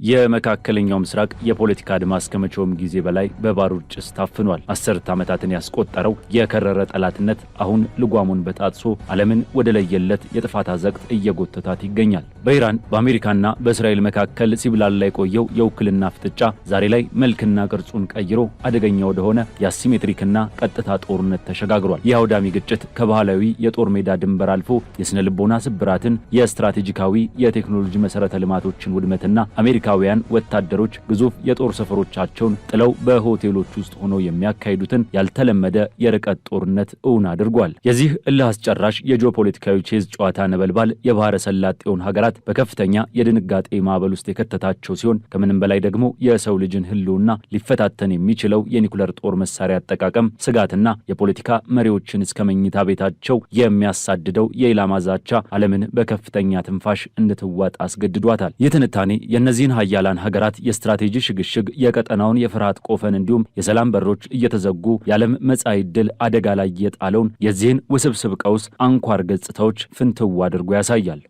የመካከለኛው ምስራቅ የፖለቲካ አድማስ ከመቼውም ጊዜ በላይ በባሩድ ጭስ ታፍኗል። አስርት ዓመታትን ያስቆጠረው የከረረ ጠላትነት አሁን ልጓሙን በጣጥሶ ዓለምን ወደ ለየለት የጥፋት አዘቅት እየጎተታት ይገኛል። በኢራን በአሜሪካና በእስራኤል መካከል ሲብላላ የቆየው የውክልና ፍጥጫ ዛሬ ላይ መልክና ቅርጹን ቀይሮ አደገኛ ወደሆነ የአሲሜትሪክና ቀጥታ ጦርነት ተሸጋግሯል። ይህ አውዳሚ ግጭት ከባህላዊ የጦር ሜዳ ድንበር አልፎ የስነ ልቦና ስብራትን፣ የስትራቴጂካዊ የቴክኖሎጂ መሰረተ ልማቶችን ውድመትና አሜሪካውያን ወታደሮች ግዙፍ የጦር ሰፈሮቻቸውን ጥለው በሆቴሎች ውስጥ ሆነው የሚያካሂዱትን ያልተለመደ የርቀት ጦርነት እውን አድርጓል። የዚህ እልህ አስጨራሽ የጂኦፖለቲካዊ ቼዝ ጨዋታ ነበልባል የባህረ ሰላጤውን ሀገራት በከፍተኛ የድንጋጤ ማዕበል ውስጥ የከተታቸው ሲሆን ከምንም በላይ ደግሞ የሰው ልጅን ህልውና ሊፈታተን የሚችለው የኒኩለር ጦር መሳሪያ አጠቃቀም ስጋትና የፖለቲካ መሪዎችን እስከ መኝታ ቤታቸው የሚያሳድደው የኢላማ ዛቻ ዓለምን በከፍተኛ ትንፋሽ እንድትዋጥ አስገድዷታል። የትንታኔ የእነዚህን ሀያላን ሀገራት የስትራቴጂ ሽግሽግ፣ የቀጠናውን የፍርሃት ቆፈን እንዲሁም የሰላም በሮች እየተዘጉ የዓለም መጻኢ ዕድል አደጋ ላይ የጣለውን የዚህን ውስብስብ ቀውስ አንኳር ገጽታዎች ፍንትው አድርጎ ያሳያል።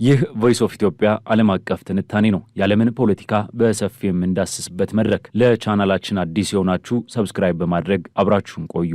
ይህ ቮይስ ኦፍ ኢትዮጵያ ዓለም አቀፍ ትንታኔ ነው። የዓለምን ፖለቲካ በሰፊው የምንዳስስበት መድረክ። ለቻናላችን አዲስ የሆናችሁ ሰብስክራይብ በማድረግ አብራችሁን ቆዩ።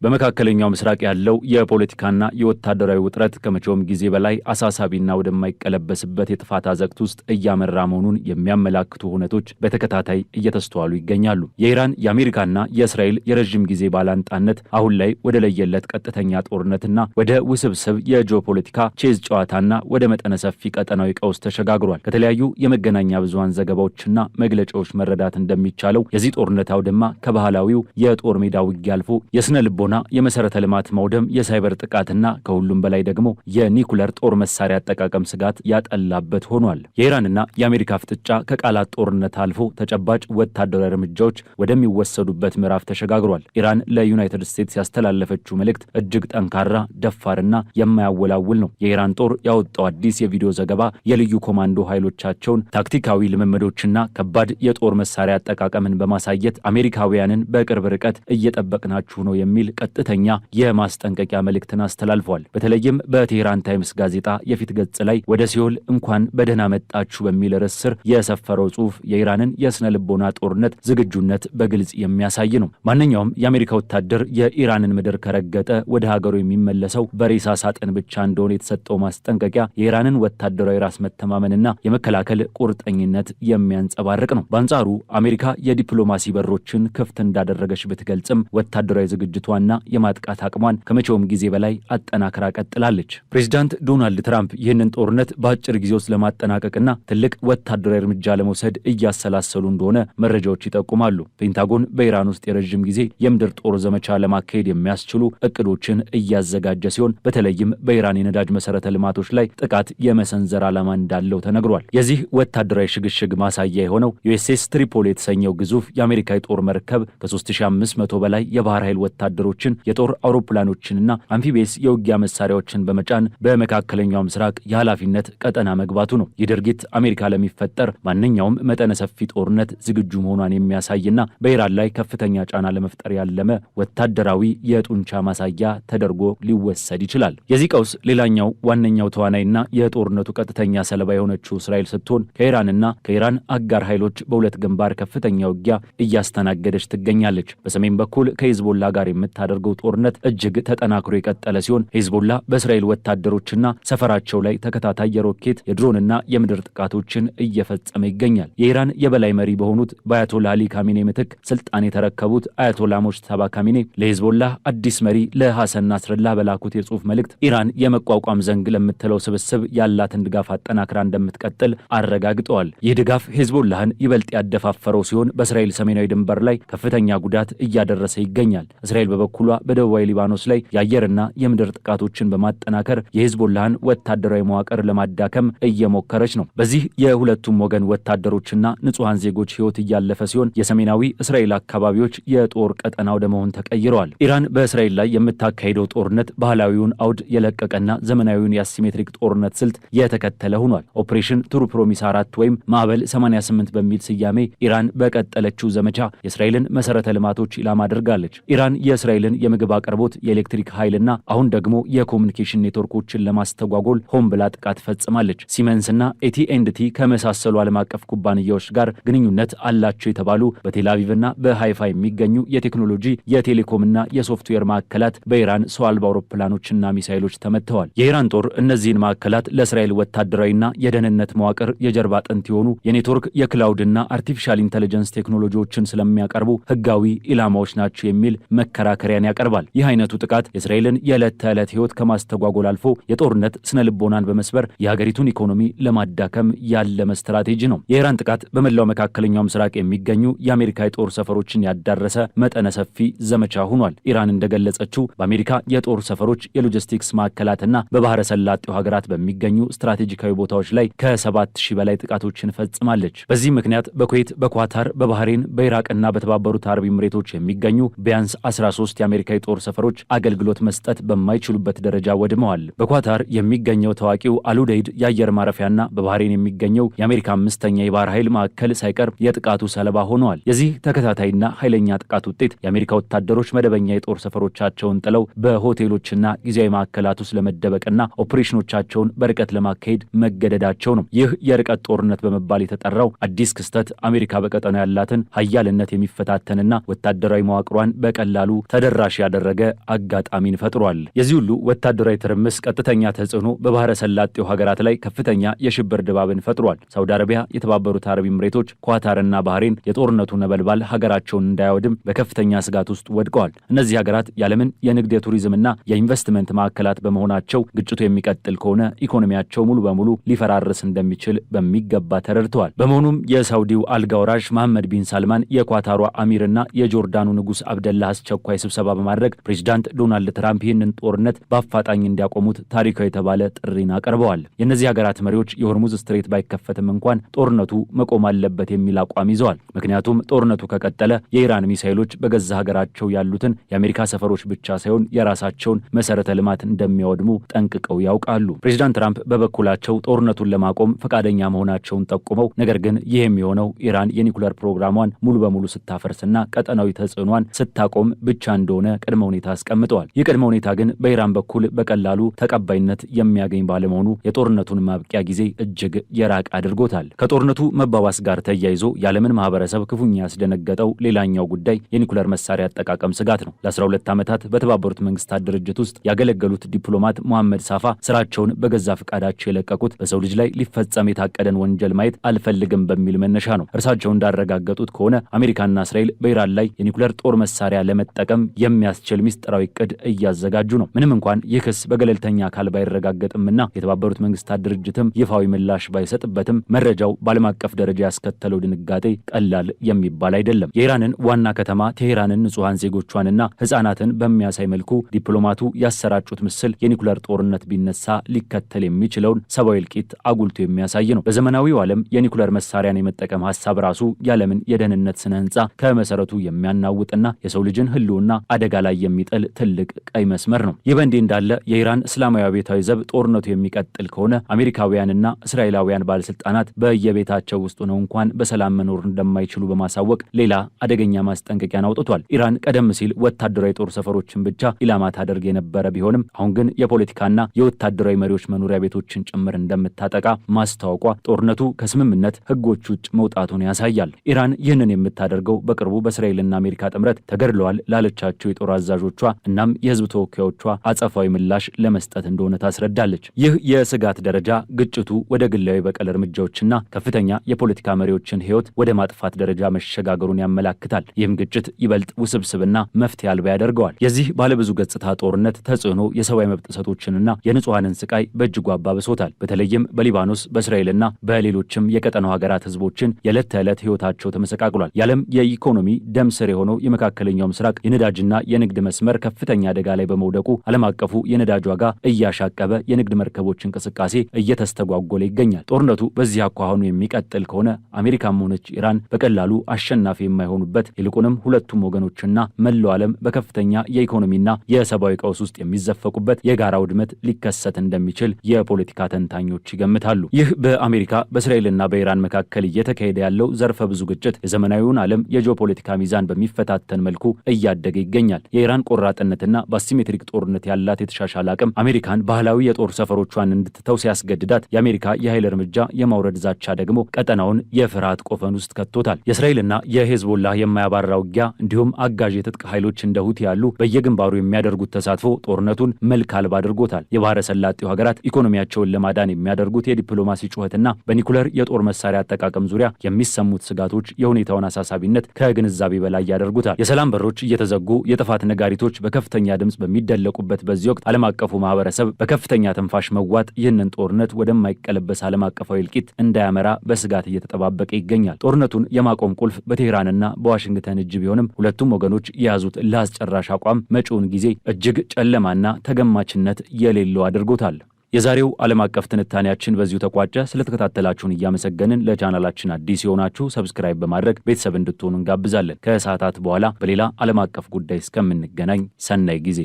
በመካከለኛው ምስራቅ ያለው የፖለቲካና የወታደራዊ ውጥረት ከመቼውም ጊዜ በላይ አሳሳቢና ወደማይቀለበስበት የጥፋት አዘቅት ውስጥ እያመራ መሆኑን የሚያመላክቱ ሁነቶች በተከታታይ እየተስተዋሉ ይገኛሉ። የኢራን የአሜሪካና የእስራኤል የረዥም ጊዜ ባላንጣነት አሁን ላይ ወደ ለየለት ቀጥተኛ ጦርነትና ወደ ውስብስብ የጂኦፖለቲካ ቼዝ ጨዋታና ወደ መጠነ ሰፊ ቀጠናዊ ቀውስ ተሸጋግሯል። ከተለያዩ የመገናኛ ብዙሃን ዘገባዎችና መግለጫዎች መረዳት እንደሚቻለው የዚህ ጦርነት አውድማ ከባህላዊው የጦር ሜዳ ውጊያ አልፎ የስነ ልቦና የመሰረተ ልማት መውደም፣ የሳይበር ጥቃትና ከሁሉም በላይ ደግሞ የኒኩለር ጦር መሳሪያ አጠቃቀም ስጋት ያጠላበት ሆኗል። የኢራንና የአሜሪካ ፍጥጫ ከቃላት ጦርነት አልፎ ተጨባጭ ወታደራዊ እርምጃዎች ወደሚወሰዱበት ምዕራፍ ተሸጋግሯል። ኢራን ለዩናይትድ ስቴትስ ያስተላለፈችው መልእክት እጅግ ጠንካራ፣ ደፋርና የማያወላውል ነው። የኢራን ጦር ያወጣው አዲስ የቪዲዮ ዘገባ የልዩ ኮማንዶ ኃይሎቻቸውን ታክቲካዊ ልምምዶችና ከባድ የጦር መሳሪያ አጠቃቀምን በማሳየት አሜሪካውያንን በቅርብ ርቀት እየጠበቅናችሁ ነው የሚል ቀጥተኛ የማስጠንቀቂያ መልእክትን አስተላልፏል። በተለይም በቴህራን ታይምስ ጋዜጣ የፊት ገጽ ላይ ወደ ሲኦል እንኳን በደህና መጣችሁ በሚል ርዕስ ስር የሰፈረው ጽሑፍ የኢራንን የስነ ልቦና ጦርነት ዝግጁነት በግልጽ የሚያሳይ ነው። ማንኛውም የአሜሪካ ወታደር የኢራንን ምድር ከረገጠ ወደ ሀገሩ የሚመለሰው በሬሳ ሳጥን ብቻ እንደሆነ የተሰጠው ማስጠንቀቂያ የኢራንን ወታደራዊ ራስ መተማመንና የመከላከል ቁርጠኝነት የሚያንጸባርቅ ነው። በአንጻሩ አሜሪካ የዲፕሎማሲ በሮችን ክፍት እንዳደረገች ብትገልጽም ወታደራዊ ዝግጅቷና የማጥቃት አቅሟን ከመቼውም ጊዜ በላይ አጠናክራ ቀጥላለች። ፕሬዚዳንት ዶናልድ ትራምፕ ይህንን ጦርነት በአጭር ጊዜ ውስጥ ለማጠናቀቅና ትልቅ ወታደራዊ እርምጃ ለመውሰድ እያሰላሰሉ እንደሆነ መረጃዎች ይጠቁማሉ። ፔንታጎን በኢራን ውስጥ የረዥም ጊዜ የምድር ጦር ዘመቻ ለማካሄድ የሚያስችሉ እቅዶችን እያዘጋጀ ሲሆን በተለይም በኢራን የነዳጅ መሰረተ ልማቶች ላይ ጥቃት የመሰንዘር ዓላማ እንዳለው ተነግሯል። የዚህ ወታደራዊ ሽግሽግ ማሳያ የሆነው ዩኤስኤስ ትሪፖሊ የተሰኘው ግዙፍ የአሜሪካ የጦር መርከብ ከ3500 በላይ የባህር ኃይል ወታደሮችን የጦር አውሮፕላኖችንና አምፊቢየስ የውጊያ መሳሪያዎችን በመጫን በመካከለኛው ምስራቅ የኃላፊነት ቀጠና መግባቱ ነው። ይህ ድርጊት አሜሪካ ለሚፈጠር ማንኛውም መጠነ ሰፊ ጦርነት ዝግጁ መሆኗን የሚያሳይና በኢራን ላይ ከፍተኛ ጫና ለመፍጠር ያለመ ወታደራዊ የጡንቻ ማሳያ ተደርጎ ሊወሰድ ይችላል። የዚህ ቀውስ ሌላኛው ዋነኛው ተዋናይና የጦርነቱ ቀጥተኛ ሰለባ የሆነችው እስራኤል ስትሆን ከኢራንና ከኢራን አጋር ኃይሎች በሁለት ግንባር ከፍተኛ ውጊያ እያስተናገደች ትገኛለች። በሰሜን በኩል ከሂዝቦላ ጋር የምታደርገው ጦርነት እጅግ ተጠናክሮ የቀጠለ ሲሆን ሂዝቦላ በእስራኤል ወታደሮችና ሰፈራቸው ላይ ተከታታይ የሮኬት የድሮንና የምድር ጥቃቶችን እየፈጸመ ይገኛል። የኢራን የበላይ መሪ በሆኑት በአያቶላ አሊ ካሚኔ ምትክ ስልጣን የተረከቡት አያቶላ ሞጅተባ ካሚኔ ለሂዝቦላ አዲስ መሪ ለሐሰን ናስረላህ በላኩት የጽሑፍ መልእክት ኢራን የመቋቋም ዘንግ ለምትለው ስብስብ ያላትን ድጋፍ አጠናክራ እንደምትቀጥል አረጋግጠዋል። ይህ ድጋፍ ሂዝቦላህን ይበልጥ ያደፋፈረው ሲሆን በእስራኤል ሰሜናዊ ድንበር ላይ ከፍተኛ ጉዳት እያደረሰ ይገኛል። እስራኤል በበኩሏ በደቡባዊ ሊባኖስ ላይ የአየርና የምድር ጥቃቶችን በማጠናከር የሂዝቦላህን ወታደራዊ መዋቅር ለማዳከም እየሞከረች ነው። በዚህ የሁለቱም ወገን ወታደሮችና ንጹሃን ዜጎች ህይወት እያለፈ ሲሆን የሰሜናዊ እስራኤል አካባቢዎች የጦር ቀጠና ወደ መሆን ተቀይረዋል። ኢራን በእስራኤል ላይ የምታካሂደው ጦርነት ባህላዊውን አውድ የለቀቀና ዘመናዊውን የአሲሜትሪክ ጦርነት ስልት የተከተለ ሆኗል። ኦፕሬሽን ትሩ ፕሮሚስ 4 ወይም ማዕበል 88 በሚል ስያሜ ኢራን በቀጠለችው ዘመቻ የእስራኤልን መሰረተ ልማቶች ኢላማ አድርጋለች። ኢራን የእስራኤልን የምግብ አቅርቦት፣ የኤሌክትሪክ ኃይልና አሁን ደግሞ የኮሙኒኬሽን ኔትወርኮችን ለማስተጓጎል ሆን ብላ ጥቃት ፈጽማለች። ሲመንስና ኤቲ&ቲ ከመሳሰሉ ዓለም አቀፍ ኩባንያዎች ጋር ግንኙነት አላቸው የተባሉ በቴልአቪቭና በሃይፋ የሚገኙ የቴክኖሎጂ የቴሌኮምና የሶፍትዌር ማዕከላት በኢራን ሰው አልባ አውሮፕላኖችና ሚሳይሎች ተመትተዋል። የኢራን ጦር እነዚህን ማዕከላት ለእስራኤል ወታደራዊና የደህንነት መዋቅር የጀርባ አጥንት የሆኑ የኔትወርክ የክላውድና አርቲፊሻል ኢንተለጀንስ ቴክኖሎጂዎችን ስለሚያቀርቡ ህጋዊ ኢላማዎች ናቸው የሚል መከራከሪያን ያቀርባል። ይህ አይነቱ ጥቃት የእስራኤልን የዕለት ተዕለት ህይወት ከማስተጓጎል አልፎ የጦርነት ስነ ልቦናን በመስበር የሀገሪቱን ኢኮኖሚ ለማዳከም ያለመ ስትራቴጂ ነው። የኢራን ጥቃት በመላው መካከለኛው ምስራቅ የሚገኙ የአሜሪካ የጦር ሰፈሮችን ያዳረሰ መጠነ ሰፊ ዘመቻ ሆኗል። ኢራን እንደገለጸችው በአሜሪካ የጦር ሰፈሮች፣ የሎጂስቲክስ ማዕከላትና በባህረ ሰላጤው ሀገራት በሚገኙ ስትራቴጂካዊ ቦታዎች ላይ ከ7000 በላይ ጥቃቶችን ፈጽማለች። በዚህ ምክንያት በኩዌት፣ በኳታር፣ በባህሬን፣ በኢራቅና በተባበሩት አረብ ኤሚሬቶች የሚገኙ ቢያንስ 13 የአሜሪካ የጦር ሰፈሮች አገልግሎት መስጠት በማይችሉበት ደረጃ ወድመዋል። በኳታር የሚገኘው ታዋቂው አሉደይድ የአየር ማረፊያና በባህሬን የሚገኘው የአሜሪካ 5ኛ የባህር ኃይል ማዕከል ሳይቀር የጥቃቱ ሰለባ ሆነዋል። የዚህ ተከታታይና ኃይለኛ ጥቃት ውጤት የአሜሪካ ወታደሮች መደበኛ የጦር ሰፈሮቻቸውን ጥለው በሆቴሎችና ጊዜያዊ ማዕከላት ውስጥ ለመደበቅና ኦፕሬሽኖቻቸውን በርቀት ለማካሄድ መገደዳቸው ነው። ይህ የርቀት ጦርነት በመባል የተጠራው አዲስ ክስተት አሜሪካ በቀጠናው ያላትን ኃያልነት የሚፈታተንና ወታደራዊ መዋቅሯን በቀላሉ ተደራሽ ያደረገ አጋጣሚን ፈጥሯል። የዚህ ሁሉ ወታደራዊ ትርምስ ቀጥተኛ ተጽዕኖ በባህረ ሰላጤው ሀገራት ላይ ከፍተኛ የሽብር ድባብን ፈጥሯል። ሳውዲ አረቢያ፣ የተባበሩት አረብ ኤሚሬቶች፣ ኳታርና ባህሬን የጦርነቱ ነበልባል ሀገራቸውን እንዳያወድም በከፍተኛ ስጋት ውስጥ ወድቀዋል። እነዚህ ሀገራት የዓለምን የንግድ የቱሪዝምና የኢንቨስትመንት ማዕከላት በመሆናቸው ግጭቱ የሚቀጥል ከሆነ ኢኮኖሚያቸው ሙሉ በሙሉ ሊፈራርስ እንደሚችል በሚገባ ተረድተዋል። በመሆኑም የሳውዲው አልጋ ወራሽ መሐመድ ቢን ሳልማን የኳታሯ አሚርና የጆርዳኑ ንጉሥ አብደላ አስቸኳይ ስብሰባ በማድረግ ፕሬዚዳንት ዶናልድ ትራምፕ ይህንን ጦርነት በአፋጣኝ እንዲያቆሙት ታሪካዊ የተባለ ጥሪን አቀርበዋል። የእነዚህ ሀገራት መሪዎች የሆርሙዝ ስትሬት ባይከፈትም እንኳን ጦርነቱ መቆም አለበት የሚል አቋም ይዘዋል። ምክንያቱም ጦርነቱ ከቀጠለ የኢራን ሚሳይሎች በገዛ ሀገራቸው ያሉትን የአሜሪካ ሰፈሮች ብቻ ሳይሆን የራሳቸውን መሰረተ ልማት እንደሚያወድሙ ጠንቅቀው ያውቃሉ። ፕሬዚዳንት ትራምፕ በበኩላቸው ጦርነቱን ለማቆም ፈቃደኛ መሆናቸውን ጠቁመው ነገር ግን ይህ የሚሆነው ኢራን የኒኩሌር ፕሮግራሟን ሙሉ በሙሉ ስታፈርስና ቀጠናዊ ተጽዕኗን ስታቆም ብቻ እንደሆነ ቅድመ ሁኔታ አስቀምጠዋል። ይህ ቅድመ ሁኔታ ግን በኢራን በኩል በቀላሉ ተቀባይነት የሚያገኝ ባለመሆኑ የጦርነቱን ማብቂያ ጊዜ እጅግ የራቅ አድርጎታል። ከጦርነቱ መባባስ ጋር ተያይዞ የዓለምን ማህበረሰብ ክፉኛ ያስደነገጠው ሌላኛው ጉዳይ የኒኩሌር መሳሪያ አጠቃቀም ስጋት ነው። ለ12 ዓመታት በተባበሩት መንግስታት ድርጅት ውስጥ ያገለገሉት ዲፕሎማት መሐመድ ሳፋ ስራቸውን በገዛ ፈቃዳቸው የለቀቁት በሰው ልጅ ላይ ሊፈጸም የታቀደን ወንጀል ማየት አልፈልግም በሚል መነሻ ነው። እርሳቸው እንዳረጋገጡት ከሆነ አሜሪካና እስራኤል በኢራን ላይ የኒኩሌር ጦር መሳሪያ ለመጠቀም የሚያስችል ሚስጥራዊ እቅድ እያዘጋጁ ነው። ምንም እንኳን ይህ ክስ በገለልተኛ አካል ባይረጋገጥምና የተባበሩት መንግስታት ድርጅትም ይፋዊ ምላሽ ባይሰጥበትም መረጃው በዓለም አቀፍ ደረጃ ያስከተለው ድንጋጤ ቀላል የሚባል አይደለም። የኢራንን ዋና ከተማ ቴሄራንን ንጹሃን ዜጎቿንና ህጻናትን በሚያሳይ መልኩ ዲፕሎማቱ ያሰራጩት ምስል የኒኩሌር ጦርነት ቢነሳ ሊከተል የሚችለውን ሰብአዊ እልቂት አጉልቶ የሚያሳይ ነው። በዘመናዊው ዓለም የኒኩሌር መሳሪያን የመጠቀም ሐሳብ ራሱ የዓለምን የደህንነት ስነ ህንጻ ከመሰረቱ የሚያናውጥና የሰው ልጅን ህልውና አደጋ ላይ የሚጥል ትልቅ ቀይ መስመር ነው። ይህ በእንዲህ እንዳለ የኢራን እስላማዊ አብዮታዊ ዘብ ጦርነቱ የሚቀጥል ከሆነ አሜሪካውያንና እስራኤላውያን ባለስልጣናት በየቤታቸው ውስጥ ሆነው እንኳን በሰላም መኖር እንደማይችሉ በማሳወቅ ሌላ አደገኛ ማስጠንቀቂያን አውጥቷል። ኢራን ቀደም ሲል ወታደራዊ ጦር ሰፈሮችን ብቻ ኢላማ ታደርግ የነበረ ቢሆንም አሁን ግን የፖለቲካና የወታደራዊ መሪዎች መኖሪያ ቤቶችን ጭምር እንደምታጠቃ ማስታወቋ ጦርነቱ ከስምምነት ህጎች ውጭ መውጣቱን ያሳያል። ኢራን ይህንን የምታደርገው በቅርቡ በእስራኤልና አሜሪካ ጥምረት ተገድለዋል ላለቻቸው የጦር አዛዦቿ እናም የህዝብ ተወካዮቿ አጸፋዊ ምላሽ ለመስጠት እንደሆነ ታስረዳለች። ይህ የስጋት ደረጃ ግጭቱ ወደ ግላዊ በቀል እርምጃዎችና ከፍተኛ የፖለቲካ መሪዎችን ህይወት ወደ ማጥፋት ደረጃ መሸጋገሩን ያመላክታል። ይህም ግጭት ይበልጥ ውስብስብና መፍትሄ አልባ ያደርገዋል። የዚህ ባለብዙ ገጽታ ጦርነት ተጽዕኖ የሰብአዊ መብት ጥሰቶችንና የንጹሐንን ስቃይ በእጅጉ አባብሶታል። በተለይም በሊባኖስ በእስራኤልና በሌሎችም የቀጠናው ሀገራት ህዝቦችን የዕለት ተዕለት ህይወታቸው ተመሰቃቅሏል። የዓለም የኢኮኖሚ ደም ስር የሆነው የመካከለኛው ምስራቅ የነዳጅ የነዳጅና የንግድ መስመር ከፍተኛ አደጋ ላይ በመውደቁ ዓለም አቀፉ የነዳጅ ዋጋ እያሻቀበ የንግድ መርከቦች እንቅስቃሴ እየተስተጓጎለ ይገኛል። ጦርነቱ በዚህ አኳኋኑ የሚቀጥል ከሆነ አሜሪካም ሆነች ኢራን በቀላሉ አሸናፊ የማይሆኑበት ይልቁንም ሁለቱም ወገኖችና መላው ዓለም በከፍተኛ የኢኮኖሚና የሰብአዊ ቀውስ ውስጥ የሚዘፈቁበት የጋራ ውድመት ሊከሰት እንደሚችል የፖለቲካ ተንታኞች ይገምታሉ። ይህ በአሜሪካ በእስራኤልና በኢራን መካከል እየተካሄደ ያለው ዘርፈ ብዙ ግጭት የዘመናዊውን ዓለም የጂኦፖለቲካ ሚዛን በሚፈታተን መልኩ እያደገ ይገኛል። የኢራን ቆራጥነትና በአሲሜትሪክ ጦርነት ያላት የተሻሻለ አቅም አሜሪካን ባህላዊ የጦር ሰፈሮቿን እንድትተው ሲያስገድዳት፣ የአሜሪካ የኃይል እርምጃ የማውረድ ዛቻ ደግሞ ቀጠናውን የፍርሃት ቆፈን ውስጥ ከቶታል። የእስራኤልና የሄዝቦላህ የማያባራ ውጊያ እንዲሁም አጋዥ የትጥቅ ኃይሎች እንደ ሁቲ ያሉ በየግንባሩ የሚያደርጉት ተሳትፎ ጦርነቱን መልክ አልባ አድርጎታል። የባህረ ሰላጤው ሀገራት ኢኮኖሚያቸውን ለማዳን የሚያደርጉት የዲፕሎማሲ ጩኸትና በኒኩለር የጦር መሳሪያ አጠቃቀም ዙሪያ የሚሰሙት ስጋቶች የሁኔታውን አሳሳቢነት ከግንዛቤ በላይ ያደርጉታል። የሰላም በሮች እየተዘጉ የጥፋት ነጋሪቶች በከፍተኛ ድምፅ በሚደለቁበት በዚህ ወቅት ዓለም አቀፉ ማህበረሰብ በከፍተኛ ትንፋሽ መዋጥ ይህንን ጦርነት ወደማይቀለበስ ዓለም አቀፋዊ እልቂት እንዳያመራ በስጋት እየተጠባበቀ ይገኛል። ጦርነቱን የማቆም ቁልፍ በቴህራንና በዋሽንግተን እጅ ቢሆንም ሁለቱም ወገኖች የያዙት ለአስጨራሽ አቋም መጪውን ጊዜ እጅግ ጨለማና ተገማችነት የሌለው አድርጎታል። የዛሬው ዓለም አቀፍ ትንታኔያችን በዚሁ ተቋጨ። ስለተከታተላችሁን እያመሰገንን ለቻናላችን አዲስ የሆናችሁ ሰብስክራይብ በማድረግ ቤተሰብ እንድትሆኑ እንጋብዛለን። ከሰዓታት በኋላ በሌላ ዓለም አቀፍ ጉዳይ እስከምንገናኝ ሰናይ ጊዜ